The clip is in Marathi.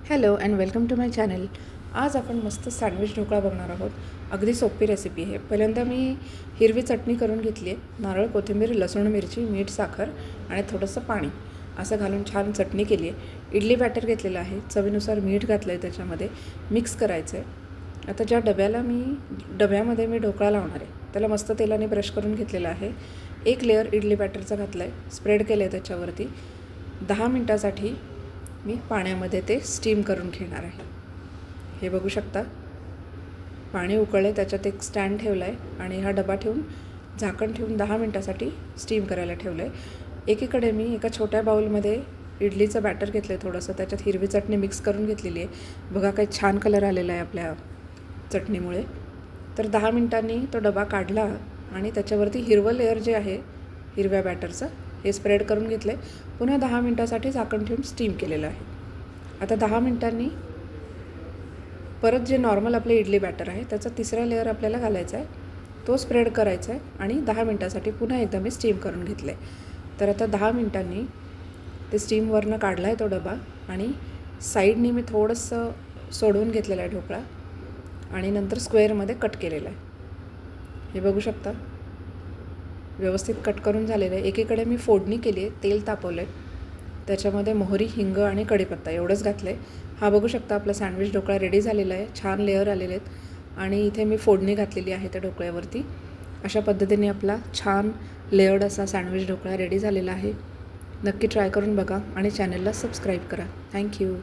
Hello and welcome to my channel. आज आपण मस्त सँडविच ढोकळा बघणार आहोत. अगदी सोपी रेसिपी आहे. पहिल्यांदा मी हिरवी चटणी करून घेतली आहे. नारळ, कोथिंबीर, लसूण, मिरची, मीठ, साखर आणि थोडंसं पाणी असं घालून छान चटणी केली आहे. इडली बॅटर घेतलेलं आहे. चवीनुसार मीठ घातलं आहे, त्याच्यामध्ये मिक्स करायचं आहे. आता ज्या डब्यामध्ये मी ढोकळा लावणार आहे त्याला मस्त तेलाने ब्रश करून घेतलेलं आहे. एक लेअर इडली बॅटरचा घातला आहे, स्प्रेड केलं आहे त्याच्यावरती. 10 मिनटासाठी मी पाण्यामध्ये ते स्टीम करून घेणार आहे. हे बघू शकता, पाणी उकळले, त्याच्यात एक स्टँड ठेवला आहे आणि हा डबा ठेवून झाकण ठेवून 10 मिनटासाठी स्टीम करायला ठेवलं आहे. एकीकडे मी एका छोट्या बाउलमध्ये इडलीचं बॅटर घेतलं आहे थोडंसं, त्याच्यात हिरवी चटणी मिक्स करून घेतलेली आहे. बघा काही छान कलर आलेला आहे आपल्या चटणीमुळे. तर 10 मिनटांनी तो डबा काढला आणि त्याच्यावरती हिरवं लेअर जे आहे हिरव्या बॅटरचं हे स्प्रेड करून घेतलं आहे. पुन्हा 10 मिनटासाठी झाकण ठेवून स्टीम केलेलं आहे. आता 10 मिनटांनी परत जे नॉर्मल आपले इडली बॅटर आहे त्याचा तिसरा लेअर आपल्याला घालायचा आहे, तो स्प्रेड करायचा आहे आणि 10 मिनटासाठी पुन्हा एकदा मी स्टीम करून घेतलं आहे. तर आता 10 मिनटांनी ते स्टीमवरनं काढला आहे तो डबा आणि साईडनी मी थोडंसं सोडवून घेतलेला आहे ढोकळा आणि नंतर स्क्वेअरमध्ये कट केलेला आहे. हे बघू शकता, व्यवस्थित कट करून झालेलं आहे. एकीकडे मी फोडणी केली आहे, तेल तापवलं आहे, त्याच्यामध्ये मोहरी, हिंग आणि कढीपत्ता एवढंच घातलं आहे. हा बघू शकता आपला सँडविच ढोकळा रेडी झालेला आहे. छान लेअर आलेले आहेत आणि इथे मी फोडणी घातलेली आहे त्या ढोकळ्यावरती. अशा पद्धतीने आपला छान लेअर्ड असा सँडविच ढोकळा रेडी झालेला आहे. नक्की ट्राय करून बघा आणि चॅनलला सबस्क्राईब करा. थँक्यू.